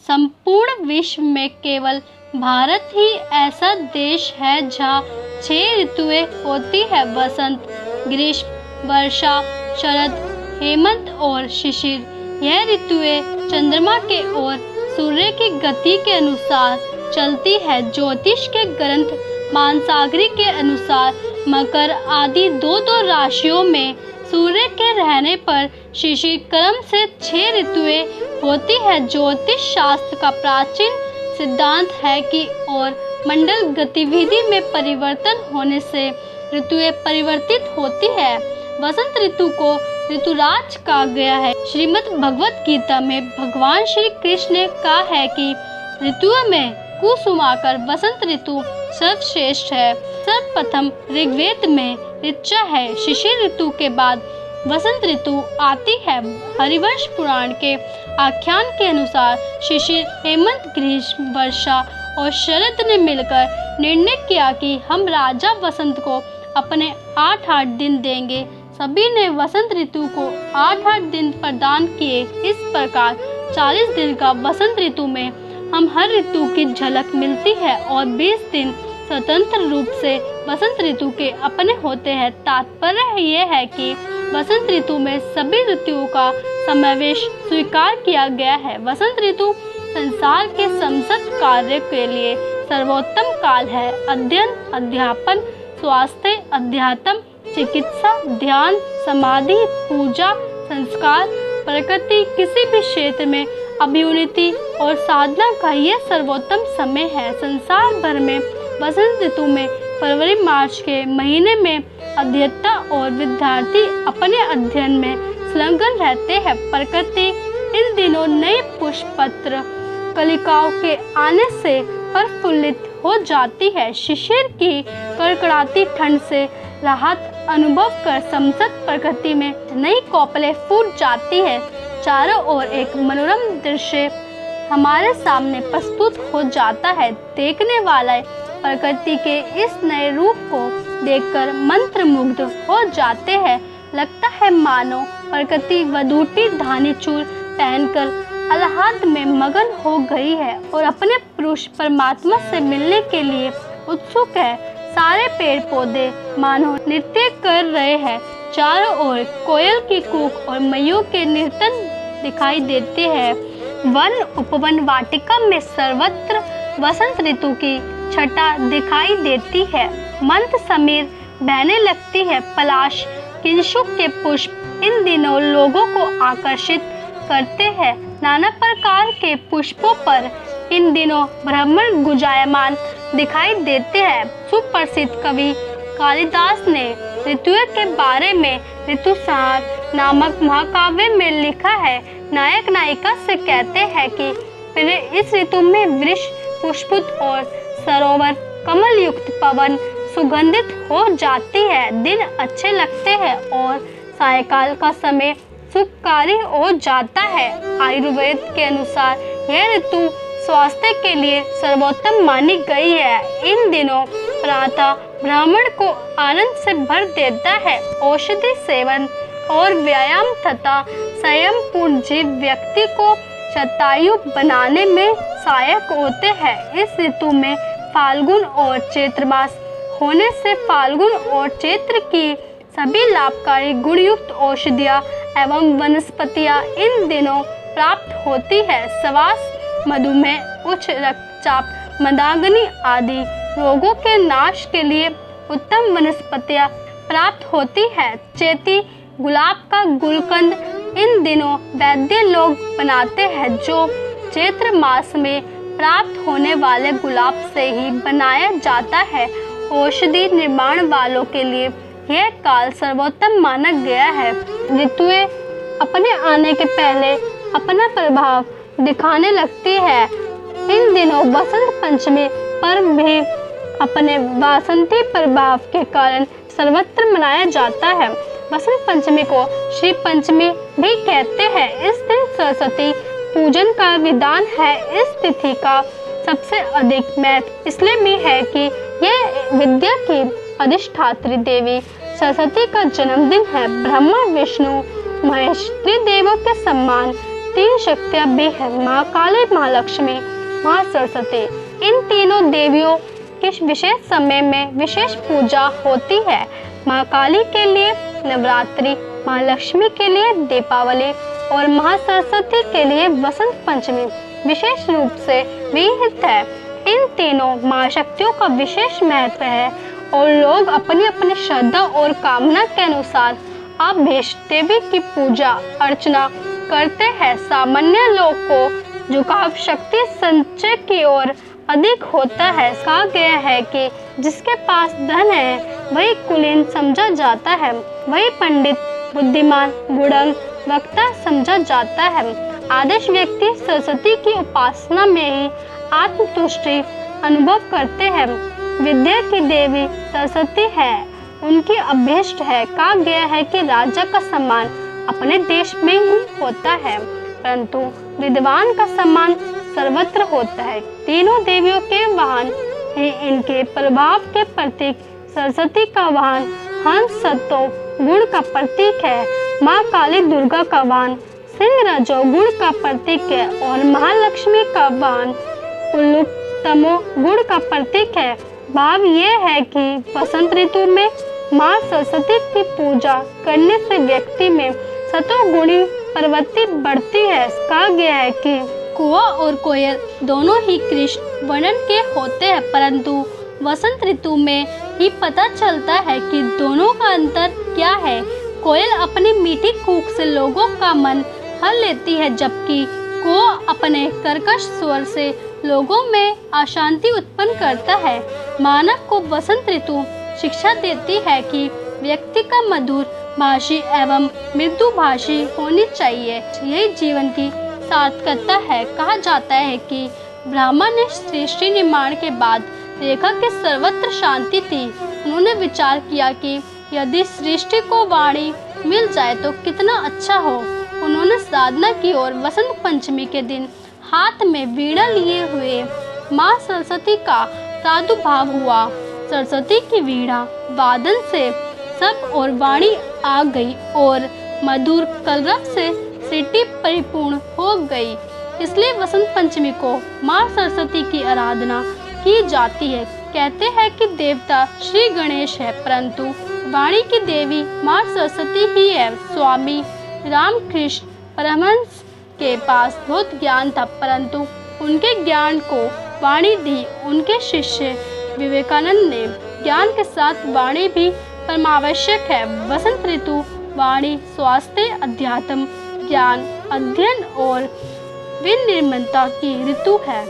संपूर्ण विश्व में केवल भारत ही ऐसा देश है जहाँ 6 ऋतुएं होती है: वसंत, ग्रीष्म, वर्षा, शरद, हेमंत और शिशिर। यह ऋतुएं चंद्रमा के और सूर्य की गति के अनुसार चलती है। ज्योतिष के ग्रंथ मानसागरी के अनुसार मकर आदि दो राशियों में सूर्य के रहने पर शिशिर क्रम से 6 ऋतुएं होती है। ज्योतिष शास्त्र का प्राचीन सिद्धांत है कि और मंडल गतिविधि में परिवर्तन होने से ऋतुएं परिवर्तित होती है। वसंत ऋतु को ऋतुराज कहा गया है। श्रीमद् भगवत गीता में भगवान श्री कृष्ण ने कहा है कि ऋतुओं में कुसुमाकर वसंत ऋतु सर्वश्रेष्ठ है। सर्वप्रथम ऋग्वेद में ऋचा है। शिशिर ऋतु के बाद वसंत ऋतु आती है। हरिवंश पुराण के आख्यान के अनुसार शिशिर, हेमंत, ग्रीष्म, वर्षा और शरद ने मिलकर निर्णय किया कि हम राजा वसंत को अपने 8 दिन देंगे। सभी ने वसंत ऋतु को 8 दिन प्रदान किए। इस प्रकार 40 दिन का वसंत ऋतु में हम हर ऋतु की झलक मिलती है और 20 दिन स्वतंत्र रूप से वसंत ऋतु के अपने होते हैं। तात्पर्य यह है कि वसंत ऋतु में सभी ऋतुओं का समावेश स्वीकार किया गया है। वसंत ऋतु संसार के समस्त कार्य के लिए सर्वोत्तम काल है। अध्ययन, अध्यापन, स्वास्थ्य, अध्यात्म, चिकित्सा, ध्यान, समाधि, पूजा, संस्कार, प्रकृति, किसी भी क्षेत्र में अभ्युन्नति और साधना का यह सर्वोत्तम समय है। संसार भर में वसंत ऋतु में फरवरी मार्च के महीने में अध्येता और विद्यार्थी अपने अध्ययन में संलग्न रहते हैं। प्रकृति इन दिनों नए पुष्प पत्र कलिकाओं के आने से प्रफुल्लित हो जाती है। शिशिर की कड़कड़ाती ठंड से राहत अनुभव कर समस्त प्रकृति में नई कोपलें फूट जाती है। चारों ओर एक मनोरम दृश्य हमारे सामने प्रस्तुत हो जाता है। देखने वाला प्रकृति के इस नए रूप को देखकर मंत्रमुग्ध हो जाते हैं। लगता है मानो प्रकृति वधूटी धानी चूर पहनकर आह्लाद में मगन हो गई है और अपने पुरुष परमात्मा से मिलने के लिए उत्सुक है। सारे पेड़ पौधे मानो नृत्य कर रहे हैं। चारों ओर कोयल की कूक और मयूर के नर्तन दिखाई देते हैं। वन उपवन वाटिका में सर्वत्र वसंत ऋतु की छटा दिखाई देती है। मंद समीर बहने लगती है। पलाश, किंशुक के पुष्प इन दिनों लोगों को आकर्षित करते हैं। नाना प्रकार के पुष्पों पर इन दिनों भ्रमर गुंजायमान दिखाई देते हैं। सुप्रसिद्ध कवि कालिदास ने ऋतुओं के बारे में ऋतुसंहार नामक महाकाव्य में लिखा है। नायक नायिका से कहते हैं कि इस ऋतु में वृक्ष पुष्पित और सरोवर कमल युक्त पवन सुगंधित हो जाती है। दिन अच्छे लगते हैं और सायकाल का समय सुखकारी हो जाता है। आयुर्वेद के अनुसार यह ऋतु स्वास्थ्य के लिए सर्वोत्तम मानी गई है। इन दिनों प्रातः ब्राह्मण को आनंद से भर देता है। औषधि सेवन और व्यायाम तथा संयम पूर्ण जीव व्यक्ति को शतायु बनाने में सहायक होते हैं। इस ऋतु में फाल्गुन और चैत्र मास होने से फाल्गुन और चैत्र की सभी लाभकारी गुणयुक्त औषधियाँ एवं वनस्पतियाँ इन दिनों प्राप्त होती है। श्वास, मधुमेह, उच्च रक्तचाप, मंदाग्नि आदि रोगों के नाश के लिए उत्तम वनस्पतियाँ प्राप्त होती है। चैती गुलाब का गुलकंद इन दिनों वैद्य लोग बनाते हैं, जो चैत्र मास में प्राप्त होने वाले गुलाब से ही बनाया जाता है। औषधि निर्माण वालों के लिए यह काल सर्वोत्तम माना गया है। ऋतुएं अपने आने के पहले अपना प्रभाव दिखाने लगती है। इन दिनों बसंत पंचमी पर्व भी अपने वासंती प्रभाव के कारण सर्वत्र मनाया जाता है। बसंत पंचमी को श्री पंचमी भी कहते हैं। इस दिन सरस्वती पूजन का विधान है। इस तिथि का सबसे अधिक महत्व इसलिए भी है कि यह विद्या की अधिष्ठात्री देवी सरस्वती का जन्मदिन है। ब्रह्मा, विष्णु, महेश त्रिदेवों के सम्मान तीन शक्तियाँ भी हैं, माँ काली, माँ लक्ष्मी, माँ सरस्वती। इन तीनों देवियों की विशेष समय में विशेष पूजा होती है। माँ काली के लिए नवरात्रि, माँ लक्ष्मी के लिए दीपावली और माँ सरस्वती के लिए वसंत पंचमी विशेष रूप से विहित है। इन तीनों माँ शक्तियों का विशेष महत्व है और लोग अपनी अपनी श्रद्धा और कामना के अनुसार अभीष्ट देवी की पूजा अर्चना करते हैं। सामान्य लोग को झुकाव शक्ति संचय की ओर अधिक होता है। कहा गया है कि जिसके पास धन है वही कुलीन समझा जाता है, वही पंडित, बुद्धिमान, गुणवान, वक्ता समझा जाता है। आदर्श व्यक्ति सरस्वती की उपासना में ही आत्मतुष्टि अनुभव करते हैं। विद्या की देवी सरस्वती है, उनकी अभीष्ट है। कहा गया है कि राजा का सम्मान अपने देश में ही होता है, परंतु विद्वान का सम्मान सर्वत्र होता है। तीनों देवियों के वाहन ही इनके प्रभाव के प्रतीक। सरस्वती का वाहन हंस सत्व गुण का प्रतीक है। माँ काली दुर्गा का वाहन सिंह रजोगुण का प्रतीक है और महालक्ष्मी का वाहन उल्लूक तमो गुण का प्रतीक है। भाव ये है कि वसंत ऋतु में माँ सरस्वती की पूजा करने से व्यक्ति में सतोगुणी प्रवृत्ति बढ़ती है। कहा गया है कि कुआ और कोयल दोनों ही कृष्ण वर्णन के होते हैं, परंतु वसंत ऋतु में ही पता चलता है कि दोनों का अंतर क्या है। कोयल अपनी मीठी कूक से लोगों का मन हर लेती है, जबकि कुआ अपने कर्कश स्वर से लोगों में अशांति उत्पन्न करता है। मानव को वसंत ऋतु शिक्षा देती है कि व्यक्ति का मधुर भाषी एवं मृदु भाषी होनी चाहिए। यही जीवन की सार्थकता है। कहा जाता है कि ब्रह्मा ने सृष्टि निर्माण के बाद देखा कि सर्वत्र शांति थी। उन्होंने विचार किया कि यदि सृष्टि को वाणी मिल जाए तो कितना अच्छा हो। उन्होंने साधना की और वसंत पंचमी के दिन हाथ में वीणा लिए हुए माँ सरस्वती का प्रादुर्भाव हुआ। सरस्वती की वीणा वादन से सब और वाणी आ गई और मधुर कलरव से सृष्टि परिपूर्ण हो गई। इसलिए वसंत पंचमी को माँ सरस्वती की आराधना की जाती है। कहते हैं कि देवता श्री गणेश है, परंतु वाणी की देवी माँ सरस्वती ही है। स्वामी रामकृष्ण परमहंस के पास बहुत ज्ञान था, परंतु उनके ज्ञान को वाणी दी। उनके शिष्य विवेकानंद ने ज्ञान के साथ वाणी भी परमावश्यक है। वसंत ऋतु वाणी स्वास्थ्य, अध्यात्म, ज्ञान, अध्ययन और विनिर्मलता की ऋतु है।